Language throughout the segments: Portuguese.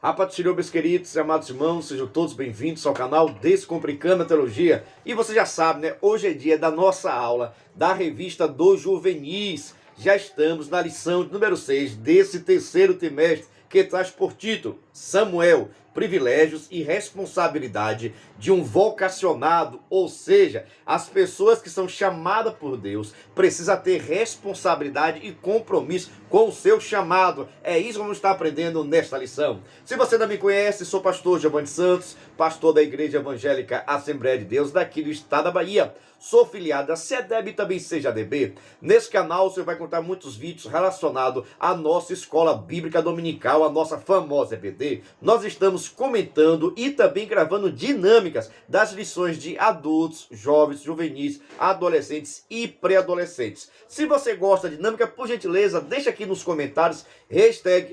A paz do Senhor, meus queridos e amados irmãos, sejam todos bem-vindos ao canal Descomplicando a Teologia. E você já sabe, né? Hoje é dia da nossa aula da revista dos Juvenis. Já estamos na lição de número 6 desse terceiro trimestre, que traz por título Samuel, privilégios e responsabilidade de um vocacionado, ou seja, as pessoas que são chamadas por Deus precisam ter responsabilidade e compromisso com o seu chamado. É isso que vamos estar aprendendo nesta lição. Se você não me conhece, sou pastor Giovanni Santos, pastor da Igreja Evangélica Assembleia de Deus daqui do estado da Bahia. Sou filiado a CEDEB e também CEJADB. Nesse canal você vai encontrar muitos vídeos relacionados à nossa escola bíblica dominical, a nossa famosa EBD. Nós estamos comentando e também gravando dinâmicas das lições de adultos, jovens, juvenis, adolescentes e pré-adolescentes. Se você gosta da dinâmica, por gentileza, deixa aqui nos comentários,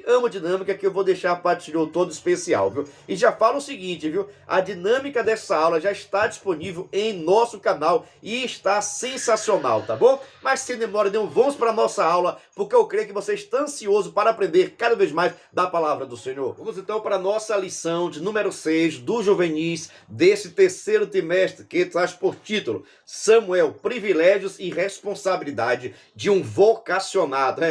#AmoDinâmica, que eu vou deixar para o senhor todo especial, viu? E já falo o seguinte, viu? A dinâmica dessa aula já está disponível em nosso canal e está sensacional, tá bom? Mas sem demora nenhuma, vamos para a nossa aula, porque eu creio que você está ansioso para aprender cada vez mais da palavra do Senhor. Vamos então para a nossa lição de número 6 do Juvenis desse terceiro trimestre, que traz por título Samuel, privilégios e responsabilidade de um vocacionado.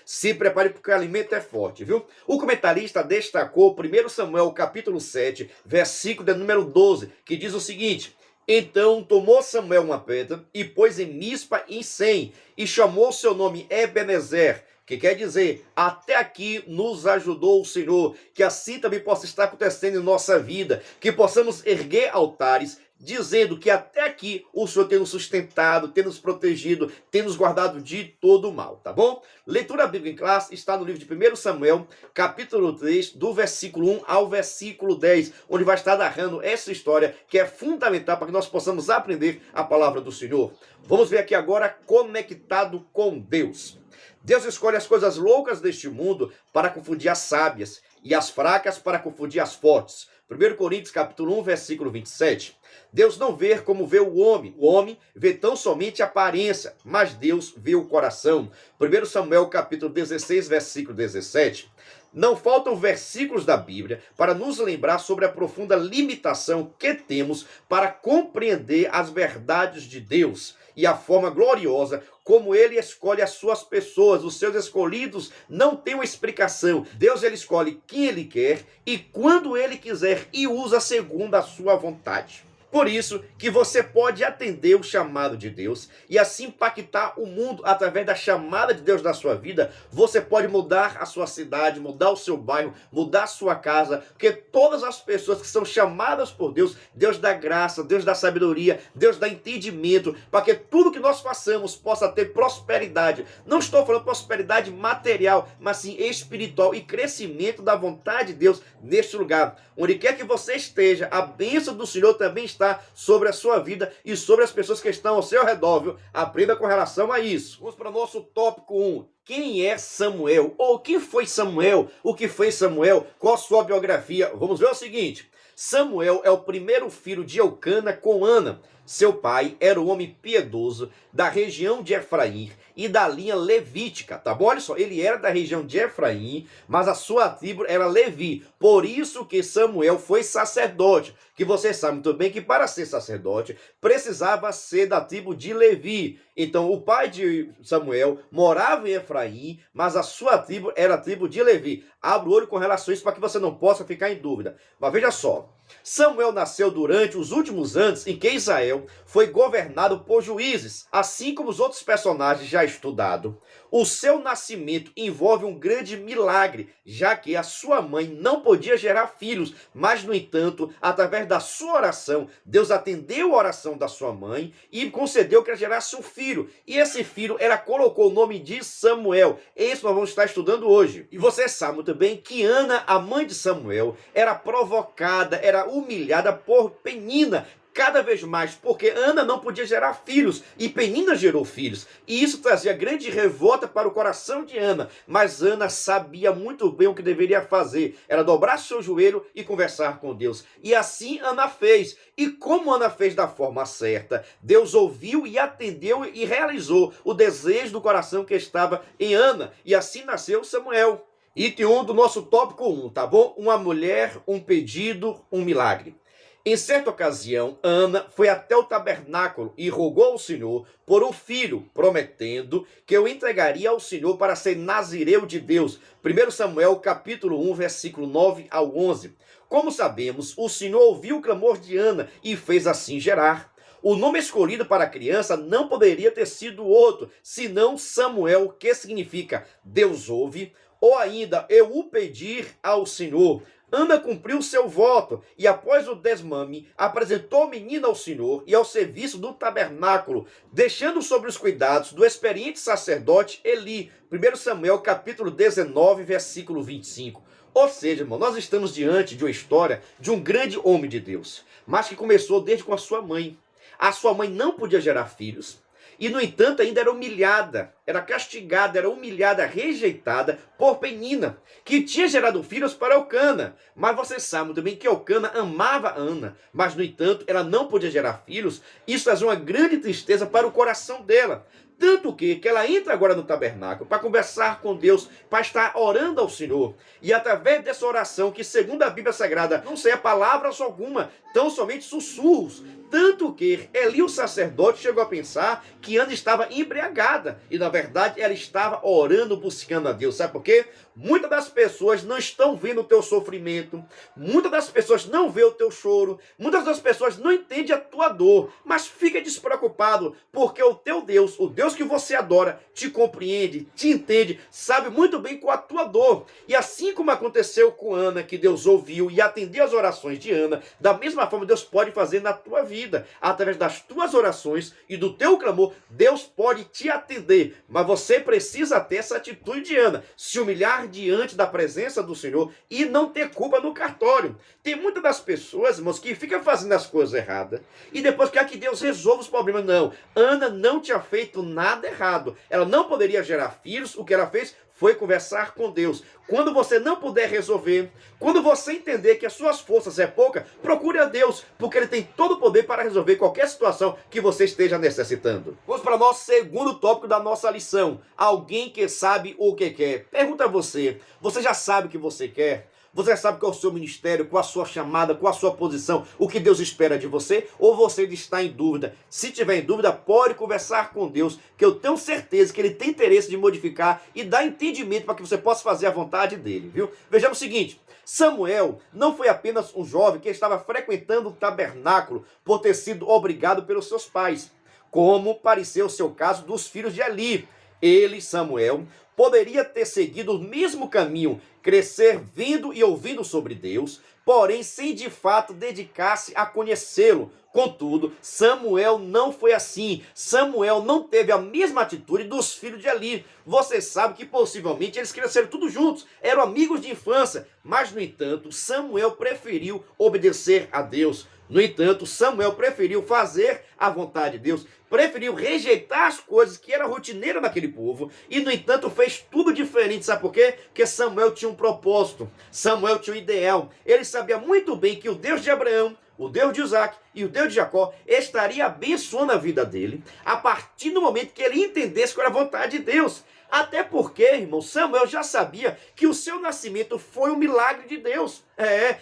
Se prepare porque o alimento é forte, viu? O comentarista destacou 1 Samuel capítulo 7, versículo de número 12, que diz o seguinte: então tomou Samuel uma pedra e pôs em Mispa em Sem, e chamou seu nome Ebenezer, que quer dizer, até aqui nos ajudou o Senhor. Que assim também possa estar acontecendo em nossa vida, que possamos erguer altares, dizendo que até aqui o Senhor tem nos sustentado, tem nos protegido, tem nos guardado de todo o mal, tá bom? Leitura bíblica em classe está no livro de 1 Samuel, capítulo 3, do versículo 1 ao versículo 10, onde vai estar narrando essa história que é fundamental para que nós possamos aprender a palavra do Senhor. Vamos ver aqui agora conectado com Deus. Deus escolhe as coisas loucas deste mundo para confundir as sábias e as fracas para confundir as fortes. 1 Coríntios capítulo 1, versículo 27. Deus não vê como vê o homem vê tão somente a aparência, mas Deus vê o coração. 1 Samuel capítulo 16, versículo 17. Não faltam versículos da Bíblia para nos lembrar sobre a profunda limitação que temos para compreender as verdades de Deus e a forma gloriosa como ele escolhe as suas pessoas. Os seus escolhidos não têm uma explicação. Deus, ele escolhe quem ele quer e quando ele quiser e usa segundo a sua vontade. Por isso que você pode atender o chamado de Deus e assim impactar o mundo através da chamada de Deus na sua vida. Você pode mudar a sua cidade, mudar o seu bairro, mudar a sua casa, porque todas as pessoas que são chamadas por Deus, Deus dá graça, Deus dá sabedoria, Deus dá entendimento, para que tudo que nós façamos possa ter prosperidade. Não estou falando prosperidade material, mas sim espiritual e crescimento da vontade de Deus neste lugar. Onde quer que você esteja, a bênção do Senhor também está sobre a sua vida e sobre as pessoas que estão ao seu redor, viu? Aprenda com relação a isso. Vamos para o nosso tópico 1. Quem é Samuel? Ou quem foi Samuel? O que fez Samuel? Qual a sua biografia? Vamos ver o seguinte. Samuel é o primeiro filho de Eucana com Ana. Seu pai era um homem piedoso da região de Efraim e da linha levítica, tá bom? Olha só, ele era da região de Efraim, mas a sua tribo era Levi. Por isso que Samuel foi sacerdote, que você sabe muito bem que para ser sacerdote precisava ser da tribo de Levi. Então o pai de Samuel morava em Efraim, mas a sua tribo era a tribo de Levi. Abra o olho com relação a isso para que você não possa ficar em dúvida. Mas veja só, Samuel nasceu durante os últimos anos em que Israel foi governado por juízes, assim como os outros personagens já estudados. O seu nascimento envolve um grande milagre, já que a sua mãe não podia gerar filhos, mas, no entanto, através da sua oração, Deus atendeu a oração da sua mãe e concedeu que ela gerasse um filho. E esse filho, ela colocou o nome de Samuel. Isso nós vamos estar estudando hoje. E você sabe muito bem que Ana, a mãe de Samuel, era provocada, era humilhada por Penina, cada vez mais, porque Ana não podia gerar filhos e Penina gerou filhos. E isso trazia grande revolta para o coração de Ana. Mas Ana sabia muito bem o que deveria fazer. Era dobrar seu joelho e conversar com Deus. E assim Ana fez. E como Ana fez da forma certa, Deus ouviu e atendeu e realizou o desejo do coração que estava em Ana. E assim nasceu Samuel. Item 1 do nosso tópico 1, tá bom? Uma mulher, um pedido, um milagre. Em certa ocasião, Ana foi até o tabernáculo e rogou ao Senhor por um filho, prometendo que o entregaria ao Senhor para ser nazireu de Deus. 1 Samuel, capítulo 1, versículo 9 ao 11. Como sabemos, o Senhor ouviu o clamor de Ana e fez assim gerar. O nome escolhido para a criança não poderia ter sido outro, senão Samuel, que significa Deus ouve, ou ainda eu o pedir ao Senhor. Ana cumpriu seu voto e, após o desmame, apresentou o menino ao Senhor e ao serviço do tabernáculo, deixando sob os cuidados do experiente sacerdote Eli. 1 Samuel, capítulo 19, versículo 25. Ou seja, irmão, nós estamos diante de uma história de um grande homem de Deus, mas que começou desde com a sua mãe. A sua mãe não podia gerar filhos. E, no entanto, ainda era humilhada, era castigada, era humilhada, rejeitada por Penina, que tinha gerado filhos para Eucana. Mas você sabe também que Eucana amava Ana, mas, no entanto, ela não podia gerar filhos. Isso trazia uma grande tristeza para o coração dela. Tanto que ela entra agora no tabernáculo para conversar com Deus, para estar orando ao Senhor. E através dessa oração, que segundo a Bíblia Sagrada, não saía palavras alguma, tão somente sussurros. Tanto que Eli, o sacerdote, chegou a pensar que Ana estava embriagada. E na verdade ela estava orando, buscando a Deus. Sabe por quê? Muitas das pessoas não estão vendo o teu sofrimento. Muitas das pessoas não vê o teu choro. Muitas das pessoas não entendem a tua dor. Mas fica despreocupado, porque o teu Deus, o Deus que você adora, te compreende, te entende, sabe muito bem com a tua dor. E assim como aconteceu com Ana, que Deus ouviu e atendeu as orações de Ana, da mesma forma Deus pode fazer na tua vida. Através das tuas orações e do teu clamor, Deus pode te atender. Mas você precisa ter essa atitude de Ana, se humilhar diante da presença do Senhor e não ter culpa no cartório. Tem muitas das pessoas, irmãos, que ficam fazendo as coisas erradas e depois quer que Deus resolva os problemas. Não, Ana não tinha feito nada errado. Ela não poderia gerar filhos. O que ela fez foi conversar com Deus. Quando você não puder resolver, quando você entender que as suas forças é pouca, procure a Deus, porque Ele tem todo o poder para resolver qualquer situação que você esteja necessitando. Vamos para o nosso segundo tópico da nossa lição. Alguém que sabe o que quer. Pergunta a você, você já sabe o que você quer? Você sabe qual é o seu ministério, qual a sua chamada, qual a sua posição, o que Deus espera de você? Ou você está em dúvida? Se tiver em dúvida, pode conversar com Deus, que eu tenho certeza que Ele tem interesse de modificar e dar entendimento para que você possa fazer a vontade dele, viu? Vejamos o seguinte, Samuel não foi apenas um jovem que estava frequentando o tabernáculo por ter sido obrigado pelos seus pais, como pareceu o seu caso dos filhos de Eli. Ele, Samuel, poderia ter seguido o mesmo caminho, crescer vendo e ouvindo sobre Deus, porém sem de fato dedicar-se a conhecê-lo. Contudo, Samuel não foi assim. Samuel não teve a mesma atitude dos filhos de Eli. Você sabe que possivelmente eles cresceram todos juntos, eram amigos de infância, mas no entanto, Samuel preferiu obedecer a Deus. No entanto, Samuel preferiu fazer a vontade de Deus, preferiu rejeitar as coisas que eram rotineiras naquele povo e, no entanto, fez tudo diferente. Sabe por quê? Porque Samuel tinha um propósito, Samuel tinha um ideal. Ele sabia muito bem que o Deus de Abraão, o Deus de Isaac e o Deus de Jacó estaria abençoando a vida dele a partir do momento que ele entendesse qual era a vontade de Deus. Até porque, irmão, Samuel já sabia que o seu nascimento foi um milagre de Deus.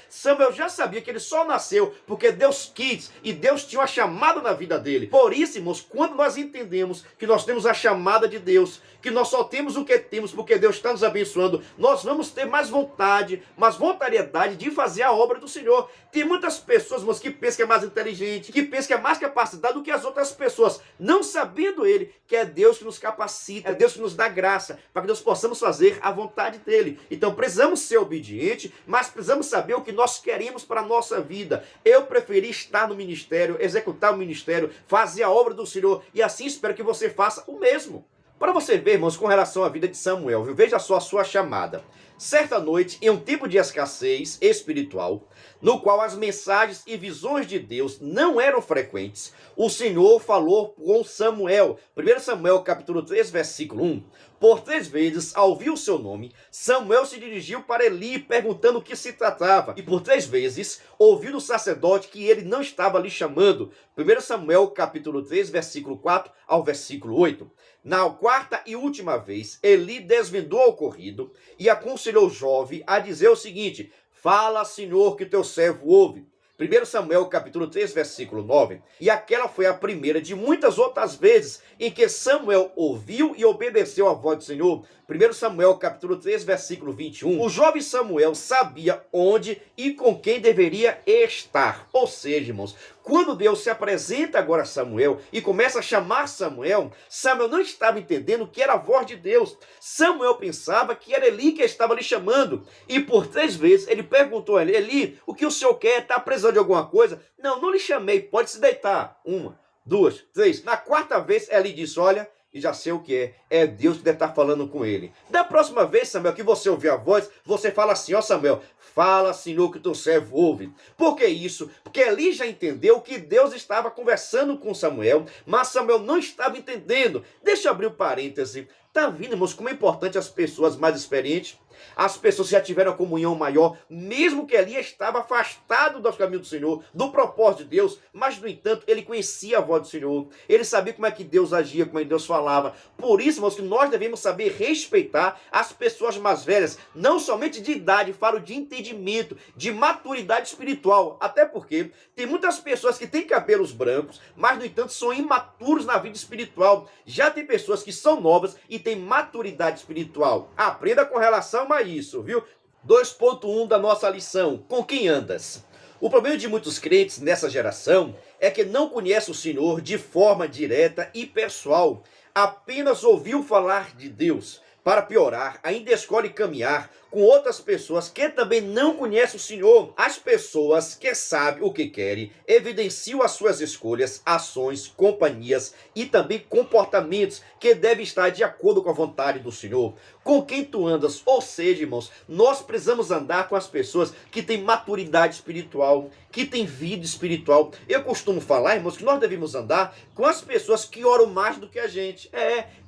Samuel já sabia que ele só nasceu porque Deus quis e Deus tinha uma chamada na vida dele. Por isso, irmãos, quando nós entendemos que nós temos a chamada de Deus, que nós só temos o que temos porque Deus está nos abençoando, nós vamos ter mais vontade, mais voluntariedade de fazer a obra do Senhor. Tem muitas pessoas, irmãos, que pensam que é mais inteligente, que pensam que é mais capacidade do que as outras pessoas, não sabendo ele que é Deus que nos capacita, é Deus que nos dá graça, para que nós possamos fazer a vontade dele. Então precisamos ser obedientes, mas precisamos saber o que nós queremos para a nossa vida. Eu preferi estar no ministério, executar o ministério, fazer a obra do Senhor, e assim espero que você faça o mesmo. Para você ver, irmãos, com relação à vida de Samuel, viu? Veja só a sua chamada. Certa noite, em um tempo de escassez espiritual, no qual as mensagens e visões de Deus não eram frequentes, o Senhor falou com Samuel. 1 Samuel capítulo 3, versículo 1. Por 3 vezes, ao ouvir o seu nome, Samuel se dirigiu para Eli, perguntando o que se tratava. E por 3 vezes, ouviu do sacerdote que ele não estava lhe chamando. 1 Samuel capítulo 3, versículo 4 ao versículo 8. Na quarta e última vez, Eli desvendou o ocorrido e aconselhou aconselhou Jove a dizer o seguinte: fala, Senhor, que teu servo ouve. 1 Samuel capítulo 3, versículo 9. E aquela foi a primeira de muitas outras vezes em que Samuel ouviu e obedeceu a voz do Senhor. 1 Samuel capítulo 3, versículo 21. O jovem Samuel sabia onde e com quem deveria estar. Ou seja, irmãos, quando Deus se apresenta agora a Samuel e começa a chamar Samuel, Samuel não estava entendendo que era a voz de Deus. Samuel pensava que era Eli que estava lhe chamando. E por 3 vezes ele perguntou a ele: Eli, o que o senhor quer? Está precisando de alguma coisa? Não, não lhe chamei, pode se deitar. 1, 2, 3. Na 4ª vez Eli disse: olha, e já sei o que é Deus que deve estar falando com ele. Da próxima vez, Samuel, que você ouvir a voz, você fala assim: ó Samuel, fala, Senhor, que o teu servo ouve. Por que isso? Porque Eli já entendeu que Deus estava conversando com Samuel, mas Samuel não estava entendendo. Deixa eu abrir um parêntese. Tá vendo, irmãos, como é importante as pessoas mais experientes? As pessoas que já tiveram a comunhão maior, mesmo que Eli estava afastado dos caminhos do Senhor, do propósito de Deus, mas, no entanto, ele conhecia a voz do Senhor. Ele sabia como é que Deus agia, como é que Deus falava. Por isso, irmãos, que nós devemos saber respeitar as pessoas mais velhas, não somente de idade, falo de entendimento, de maturidade espiritual. Até porque tem muitas pessoas que têm cabelos brancos, mas, no entanto, são imaturos na vida espiritual. Já tem pessoas que são novas e têm maturidade espiritual. Aprenda com relação a isso, viu? 2.1 da nossa lição: com quem andas? O problema de muitos crentes nessa geração é que não conhece o Senhor de forma direta e pessoal, apenas ouviu falar de Deus. Para piorar, ainda escolhe caminhar com outras pessoas que também não conhecem o Senhor. As pessoas que sabem o que querem evidenciam as suas escolhas, ações, companhias e também comportamentos que devem estar de acordo com a vontade do Senhor. Com quem tu andas? Ou seja, irmãos, nós precisamos andar com as pessoas que têm maturidade espiritual, que têm vida espiritual. Eu costumo falar, irmãos, que nós devemos andar com as pessoas que oram mais do que a gente.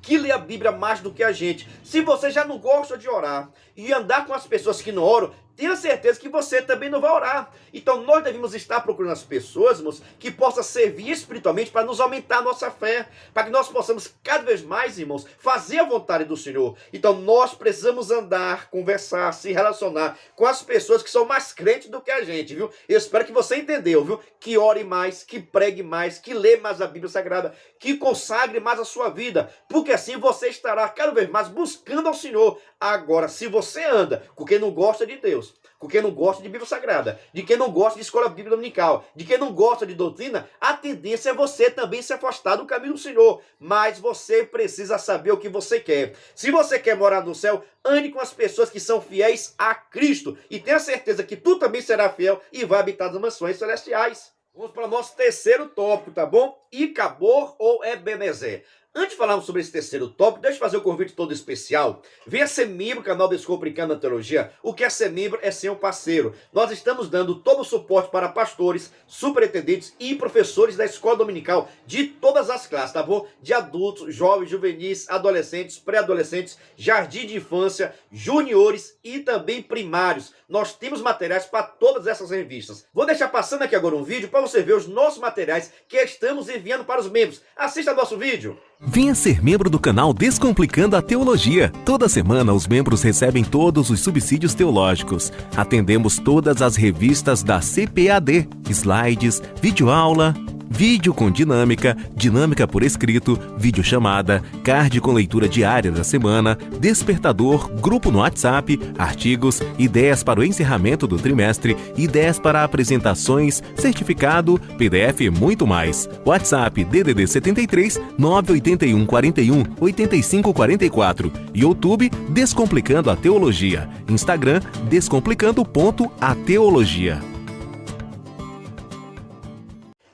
Que lê a Bíblia mais do que a gente. Se você já não gosta de orar e andar com as pessoas que não oram, tenha certeza que você também não vai orar. Então nós devemos estar procurando as pessoas, irmãos, que possam servir espiritualmente para nos aumentar a nossa fé, para que nós possamos cada vez mais, irmãos, fazer a vontade do Senhor. Então nós precisamos andar, conversar, se relacionar com as pessoas que são mais crentes do que a gente, viu? Eu espero que você entendeu, viu? Que ore mais, que pregue mais, que lê mais a Bíblia Sagrada, que consagre mais a sua vida, porque assim você estará cada vez mais buscando ao Senhor. Agora, se você anda com quem não gosta de Deus, com quem não gosta de Bíblia Sagrada, de quem não gosta de escola bíblica dominical, de quem não gosta de doutrina, a tendência é você também se afastar do caminho do Senhor. Mas você precisa saber o que você quer. Se você quer morar no céu, ande com as pessoas que são fiéis a Cristo. E tenha certeza que tu também será fiel e vai habitar nas mansões celestiais. Vamos para o nosso terceiro tópico, tá bom? Icabor ou Ebenezer? Antes de falarmos sobre esse terceiro tópico, deixa eu fazer um convite todo especial. Venha ser membro do canal Descomplicando a Teologia. O que é ser membro é ser um parceiro. Nós estamos dando todo o suporte para pastores, superintendentes e professores da escola dominical de todas as classes, tá bom? De adultos, jovens, juvenis, adolescentes, pré-adolescentes, jardim de infância, juniores e também primários. Nós temos materiais para todas essas revistas. Vou deixar passando aqui agora um vídeo para você ver os nossos materiais que estamos enviando para os membros. Assista nosso vídeo. Venha ser membro do canal Descomplicando a Teologia. Toda semana os membros recebem todos os subsídios teológicos. Atendemos todas as revistas da CPAD, slides, videoaula, vídeo com dinâmica, dinâmica por escrito, videochamada, card com leitura diária da semana, despertador, grupo no WhatsApp, artigos, ideias para o encerramento do trimestre, ideias para apresentações, certificado, PDF e muito mais. WhatsApp DDD 73 981 41 85 44. YouTube Descomplicando a Teologia. Instagram descomplicando.ateologia.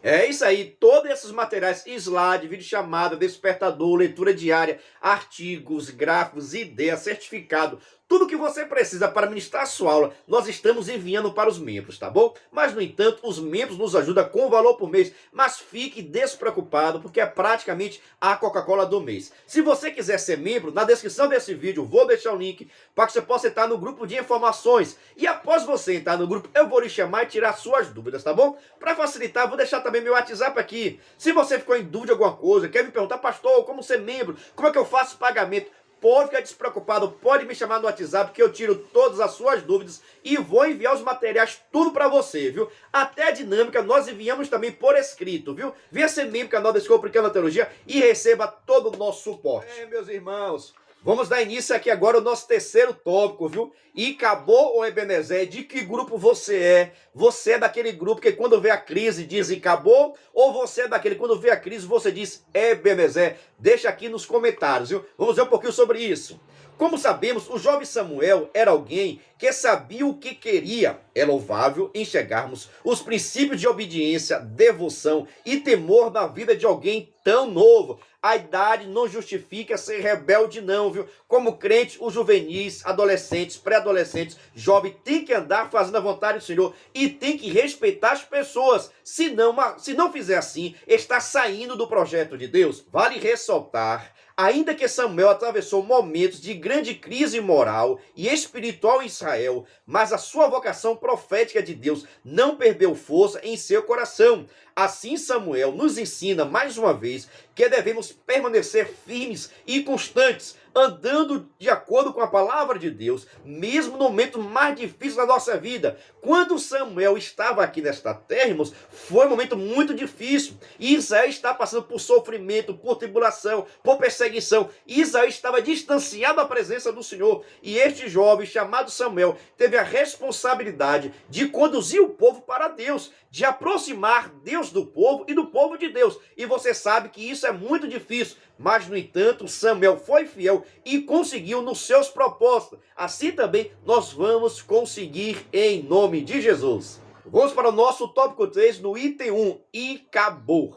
É isso aí, todos esses materiais, slide, videochamada, despertador, leitura diária, artigos, gráficos, ideias, certificado, tudo que você precisa para ministrar a sua aula, nós estamos enviando para os membros, tá bom? Mas, no entanto, os membros nos ajudam com valor por mês, mas fique despreocupado, porque é praticamente a Coca-Cola do mês. Se você quiser ser membro, na descrição desse vídeo vou deixar o link para que você possa entrar no grupo de informações. E após você entrar no grupo, eu vou lhe chamar e tirar suas dúvidas, tá bom? Para facilitar, vou deixar também meu WhatsApp aqui. Se você ficou em dúvida de alguma coisa, quer me perguntar, pastor, como ser membro, como é que eu faço pagamento? Pode ficar despreocupado, pode me chamar no WhatsApp que eu tiro todas as suas dúvidas e vou enviar os materiais tudo para você, viu? Até a dinâmica nós enviamos também por escrito, viu? Venha ser membro do canal Descomplicando a Teologia e receba todo o nosso suporte. Meus irmãos, vamos dar início aqui agora ao nosso terceiro tópico, viu? Icabô ou Ebenezer, de que grupo você é? Você é daquele grupo que quando vê a crise diz Icabô? Ou você é daquele que quando vê a crise você diz Ebenezer? Deixa aqui nos comentários, viu? Vamos ver um pouquinho sobre isso. Como sabemos, o jovem Samuel era alguém que sabia o que queria. É louvável enxergarmos os princípios de obediência, devoção e temor na vida de alguém tão novo. A idade não justifica ser rebelde não, viu? Como crente, os juvenis, adolescentes, pré-adolescentes, jovem, tem que andar fazendo a vontade do Senhor e tem que respeitar as pessoas. Se não fizer assim, está saindo do projeto de Deus. Vale ressaltar, ainda que Samuel atravessou momentos de grande crise moral e espiritual em Israel, mas a sua vocação profética de Deus não perdeu força em seu coração. Assim, Samuel nos ensina mais uma vez que devemos permanecer firmes e constantes, andando de acordo com a palavra de Deus, mesmo no momento mais difícil da nossa vida. Quando Samuel estava aqui nesta terra, irmãos, foi um momento muito difícil. Israel está passando por sofrimento, por tribulação, por perseguição. Israel estava distanciado da presença do Senhor. E este jovem, chamado Samuel, teve a responsabilidade de conduzir o povo para Deus, de aproximar Deus do povo e do povo de Deus. E você sabe que isso é muito difícil. Mas, no entanto, Samuel foi fiel e conseguiu nos seus propósitos. Assim também nós vamos conseguir em nome de Jesus. Vamos para o nosso tópico 3, no item 1, Icabô.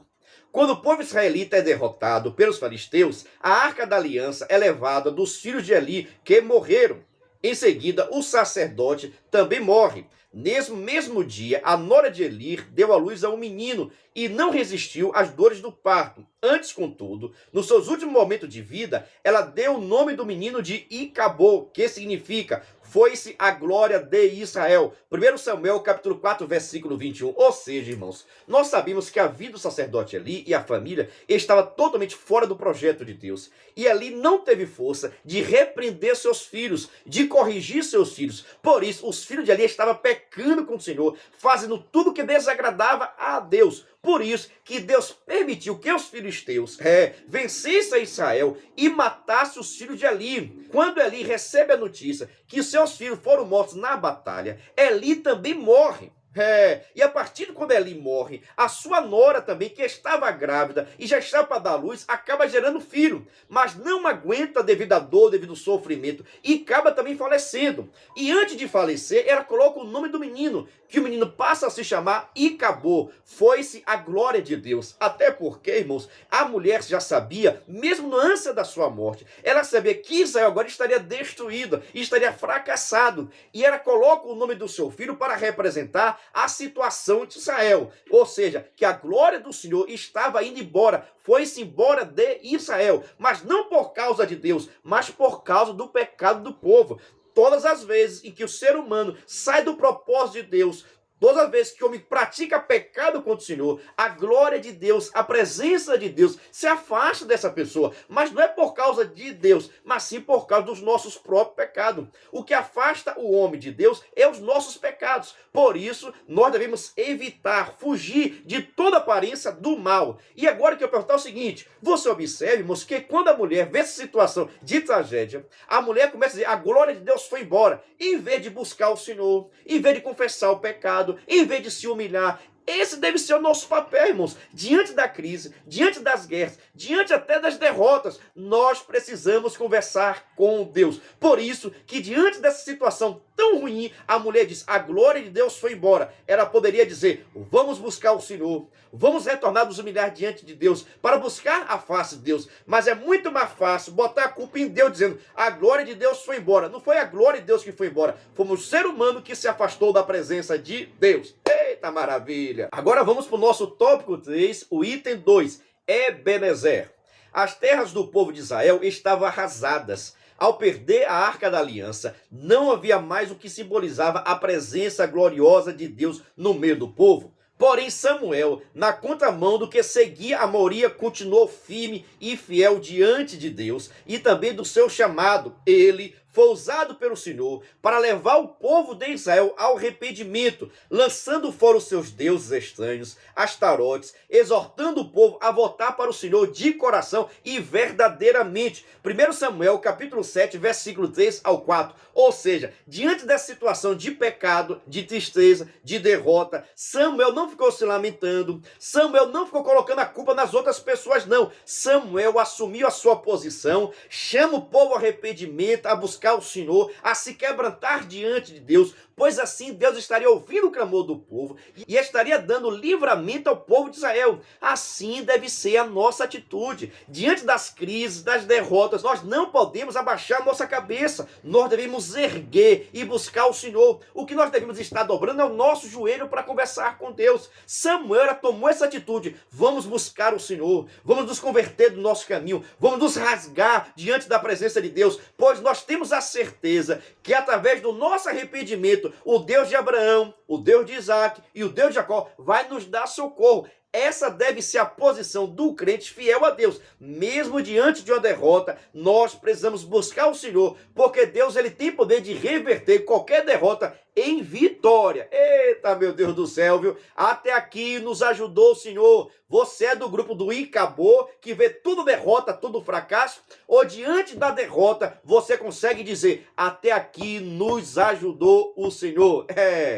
Quando o povo israelita é derrotado pelos filisteus, a arca da aliança é levada dos filhos de Eli que morreram. Em seguida, o sacerdote também morre. Nesse mesmo dia, a nora de Eli deu à luz a um menino e não resistiu às dores do parto. Antes, contudo, nos seus últimos momentos de vida, ela deu o nome do menino de Icabô, que significa foi-se a glória de Israel. 1 Samuel, capítulo 4, versículo 21. Ou seja, irmãos, nós sabemos que a vida do sacerdote Eli e a família estava totalmente fora do projeto de Deus. E Eli não teve força de repreender seus filhos, de corrigir seus filhos. Por isso, os filhos de Eli estavam pecando com o Senhor, fazendo tudo que desagradava a Deus. Por isso que Deus permitiu que os filisteus vencessem Israel e matassem os filhos de Eli. Quando Eli recebe a notícia que seus filhos foram mortos na batalha, Eli também morre. E a partir de quando Eli morre, a sua nora também, que estava grávida e já estava para dar luz, acaba gerando filho, mas não aguenta devido à dor, devido ao sofrimento, e acaba também falecendo. E antes de falecer, ela coloca o nome do menino, que o menino passa a se chamar Icabô. Foi-se a glória de Deus. Até porque, irmãos, a mulher já sabia, mesmo no ânsia da sua morte, ela sabia que Israel agora estaria destruído, estaria fracassado, e ela coloca o nome do seu filho para representar a situação de Israel, ou seja, que a glória do Senhor estava indo embora, foi-se embora de Israel, mas não por causa de Deus, mas por causa do pecado do povo. Todas as vezes em que o ser humano sai do propósito de Deus, todas as vezes que o homem pratica pecado contra o Senhor, a glória de Deus, a presença de Deus se afasta dessa pessoa. Mas não é por causa de Deus, mas sim por causa dos nossos próprios pecados. O que afasta o homem de Deus é os nossos pecados. Por isso, nós devemos evitar, fugir de toda aparência do mal. E agora que eu perguntar o seguinte, você observe, irmãos, que quando a mulher vê essa situação de tragédia, a mulher começa a dizer, a glória de Deus foi embora. Em vez de buscar o Senhor, em vez de confessar o pecado, em vez de se humilhar. Esse deve ser o nosso papel, irmãos. Diante da crise, diante das guerras, diante até das derrotas, nós precisamos conversar com Deus. Por isso que diante dessa situação tão ruim, a mulher diz, a glória de Deus foi embora. Ela poderia dizer, vamos buscar o Senhor, vamos retornar nos humilhar diante de Deus, para buscar a face de Deus. Mas é muito mais fácil botar a culpa em Deus, dizendo, a glória de Deus foi embora. Não foi a glória de Deus que foi embora, fomos o ser humano que se afastou da presença de Deus. Eita maravilha! Agora vamos para o nosso tópico 3, o item 2, Ebenezer. As terras do povo de Israel estavam arrasadas. Ao perder a Arca da Aliança, não havia mais o que simbolizava a presença gloriosa de Deus no meio do povo. Porém, Samuel, na contramão do que seguia a maioria, continuou firme e fiel diante de Deus e também do seu chamado. Ele foi usado pelo Senhor para levar o povo de Israel ao arrependimento, lançando fora os seus deuses estranhos, Astarotes, exortando o povo a voltar para o Senhor de coração e verdadeiramente. 1 Samuel, capítulo 7, versículo 3 ao 4. Ou seja, diante dessa situação de pecado, de tristeza, de derrota, Samuel não ficou se lamentando, Samuel não ficou colocando a culpa nas outras pessoas, não. Samuel assumiu a sua posição, chama o povo ao arrependimento, a buscar o Senhor, a se quebrantar diante de Deus, pois assim Deus estaria ouvindo o clamor do povo e estaria dando livramento ao povo de Israel. Assim deve ser a nossa atitude. Diante das crises, das derrotas, nós não podemos abaixar a nossa cabeça, nós devemos erguer e buscar o Senhor. O que nós devemos estar dobrando é o nosso joelho para conversar com Deus. Samuel tomou essa atitude: vamos buscar o Senhor, vamos nos converter do nosso caminho, vamos nos rasgar diante da presença de Deus, pois nós temos a certeza que através do nosso arrependimento, o Deus de Abraão, o Deus de Isaac e o Deus de Jacó vai nos dar socorro. Essa deve ser a posição do crente fiel a Deus. Mesmo diante de uma derrota, nós precisamos buscar o Senhor, porque Deus ele tem poder de reverter qualquer derrota em vitória. Eita, meu Deus do céu, viu? Até aqui nos ajudou o Senhor. Você é do grupo do Icabô, que vê tudo derrota, tudo fracasso? Ou diante da derrota, você consegue dizer: até aqui nos ajudou o Senhor?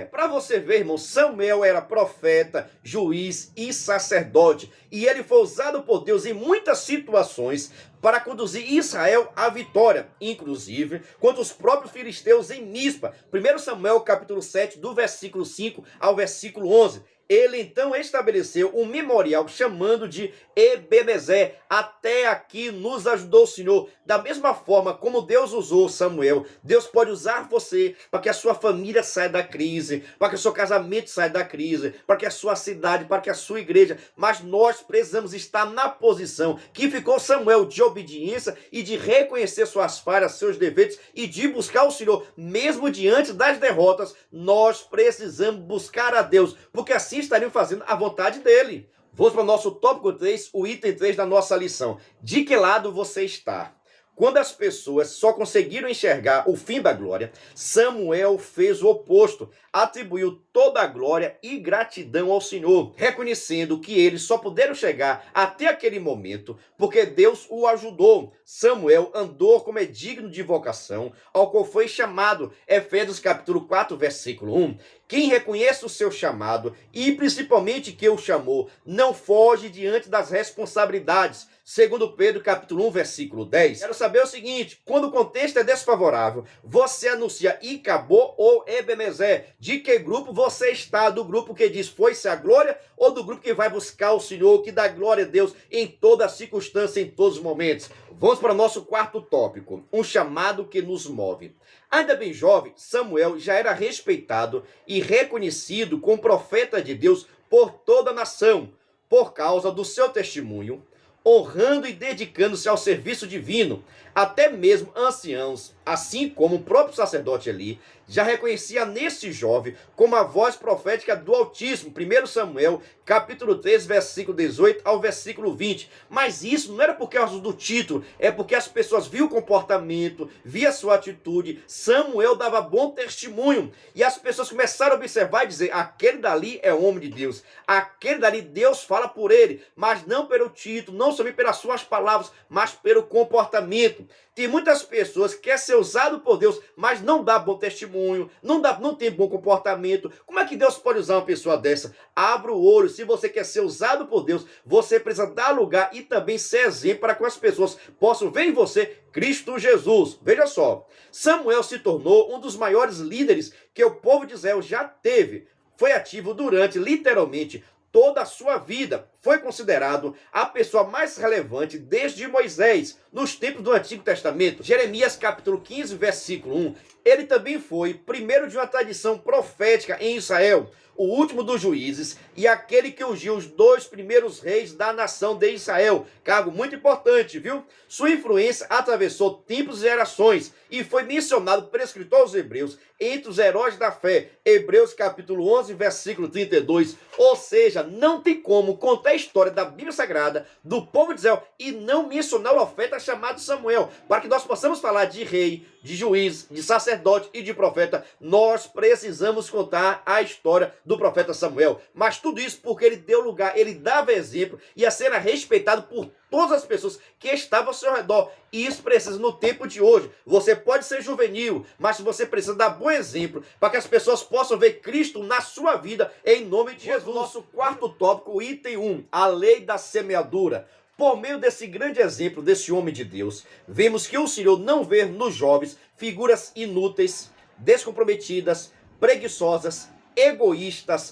Para você ver, irmão, Samuel era profeta, juiz e sacerdote. E ele foi usado por Deus em muitas situações para conduzir Israel à vitória, inclusive contra os próprios filisteus em Mispa. 1 Samuel capítulo 7, do versículo 5 ao versículo 11. Ele então estabeleceu um memorial chamando de Ebenezer. Até aqui nos ajudou o Senhor. Da mesma forma como Deus usou Samuel, Deus pode usar você para que a sua família saia da crise, para que o seu casamento saia da crise, para que a sua cidade, para que a sua igreja. Mas nós precisamos estar na posição que ficou Samuel, de obediência e de reconhecer suas falhas, seus defeitos e de buscar o Senhor. Mesmo diante das derrotas, nós precisamos buscar a Deus, porque assim estariam fazendo a vontade dele. Vamos para o nosso tópico 3, o item 3 da nossa lição. De que lado você está? Quando as pessoas só conseguiram enxergar o fim da glória, Samuel fez o oposto, atribuiu toda a glória e gratidão ao Senhor, reconhecendo que eles só puderam chegar até aquele momento porque Deus o ajudou. Samuel andou como é digno de vocação, ao qual foi chamado. Efésios capítulo 4, versículo 1. Quem reconhece o seu chamado e principalmente que o chamou, não foge diante das responsabilidades. Segundo Pedro capítulo 1, versículo 10. Quero saber o seguinte: quando o contexto é desfavorável, você anuncia Icabô ou Ebenezer? De que grupo você está? Do grupo que diz foi-se a glória ou do grupo que vai buscar o Senhor, que dá glória a Deus em toda circunstância, em todos os momentos? Vamos para o nosso quarto tópico, um chamado que nos move. Ainda bem jovem, Samuel já era respeitado e reconhecido como profeta de Deus por toda a nação, por causa do seu testemunho, honrando e dedicando-se ao serviço divino. Até mesmo anciãos, assim como o próprio sacerdote Eli, já reconhecia nesse jovem como a voz profética do Altíssimo. 1 Samuel, capítulo 3, versículo 18 ao versículo 20. Mas isso não era por causa do título, é porque as pessoas viam o comportamento, viam a sua atitude. Samuel dava bom testemunho e as pessoas começaram a observar e dizer: aquele dali é homem de Deus, aquele dali Deus fala por ele, mas não pelo título, não somente pelas suas palavras, mas pelo comportamento. Tem muitas pessoas que querem ser usado por Deus, mas não dá bom testemunho, não tem bom comportamento. Como é que Deus pode usar uma pessoa dessa? Abra o olho. Se você quer ser usado por Deus, você precisa dar lugar e também ser exemplo para que as pessoas possam ver em você Cristo Jesus. Veja só, Samuel se tornou um dos maiores líderes que o povo de Israel já teve. Foi ativo durante, literalmente, toda a sua vida. Foi considerado a pessoa mais relevante desde Moisés, nos tempos do Antigo Testamento. Jeremias capítulo 15, versículo 1. Ele também foi primeiro de uma tradição profética em Israel, o último dos juízes e aquele que ungiu os 2 primeiros reis da nação de Israel. Cargo muito importante, viu? Sua influência atravessou tempos e gerações e foi mencionado pelo escritor aos Hebreus entre os heróis da fé. Hebreus capítulo 11, versículo 32. Ou seja, não tem como contar a história da Bíblia Sagrada, do povo de Israel, e não mencionar o profeta chamado Samuel. Para que nós possamos falar de rei, de juiz, de sacerdote e de profeta, nós precisamos contar a história do profeta Samuel. Mas tudo isso porque ele deu lugar, ele dava exemplo e a ser respeitado por todas as pessoas que estavam ao seu redor. E isso precisa no tempo de hoje. Você pode ser juvenil, mas você precisa dar bom exemplo para que as pessoas possam ver Cristo na sua vida, em nome de Jesus. Nosso quarto tópico, item 1, a lei da semeadura. Por meio desse grande exemplo desse homem de Deus, vemos que o Senhor não vê nos jovens figuras inúteis, descomprometidas, preguiçosas, egoístas,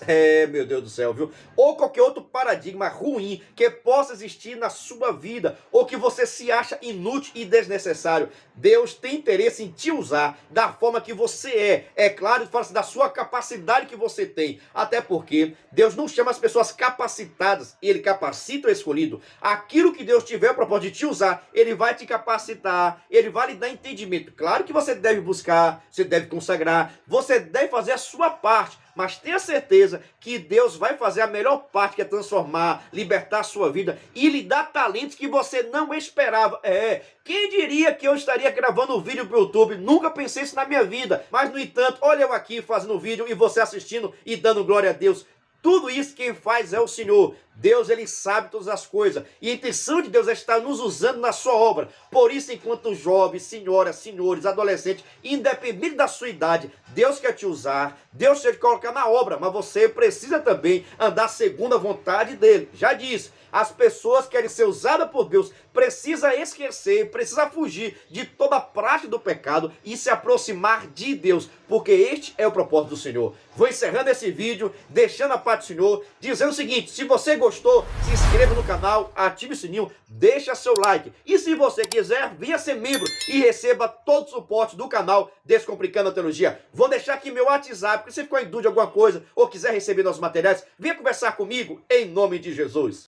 meu Deus do céu, viu? Ou qualquer outro paradigma ruim que possa existir na sua vida, ou que você se acha inútil e desnecessário. Deus tem interesse em te usar da forma que você é. É claro, fala-se da sua capacidade que você tem. Até porque Deus não chama as pessoas capacitadas, Ele capacita o escolhido. Aquilo que Deus tiver o propósito de te usar, Ele vai te capacitar, Ele vai lhe dar entendimento. Claro que você deve buscar, você deve consagrar, você deve fazer a sua parte. Mas tenha certeza que Deus vai fazer a melhor parte, que é transformar, libertar a sua vida e lhe dar talentos que você não esperava. Quem diria que eu estaria gravando um vídeo para o YouTube? Nunca pensei isso na minha vida. Mas, no entanto, olha eu aqui fazendo o vídeo e você assistindo e dando glória a Deus. Tudo isso quem faz é o Senhor. Deus, Ele sabe todas as coisas. E a intenção de Deus é estar nos usando na sua obra. Por isso, enquanto jovens, senhoras, senhores, adolescentes, independente da sua idade, Deus quer te usar, Deus quer te colocar na obra, mas você precisa também andar segundo a vontade dEle. Já disse, as pessoas querem ser usadas por Deus, precisa esquecer, precisa fugir de toda a prática do pecado e se aproximar de Deus, porque este é o propósito do Senhor. Vou encerrando esse vídeo, deixando a paz do Senhor, dizendo o seguinte: se você gostou, se inscreva no canal, ative o sininho, deixa seu like. E se você quiser, venha ser membro e receba todo o suporte do canal Descomplicando a Teologia. Vou deixar aqui meu WhatsApp, porque se ficou em dúvida de alguma coisa ou quiser receber nossos materiais, venha conversar comigo em nome de Jesus.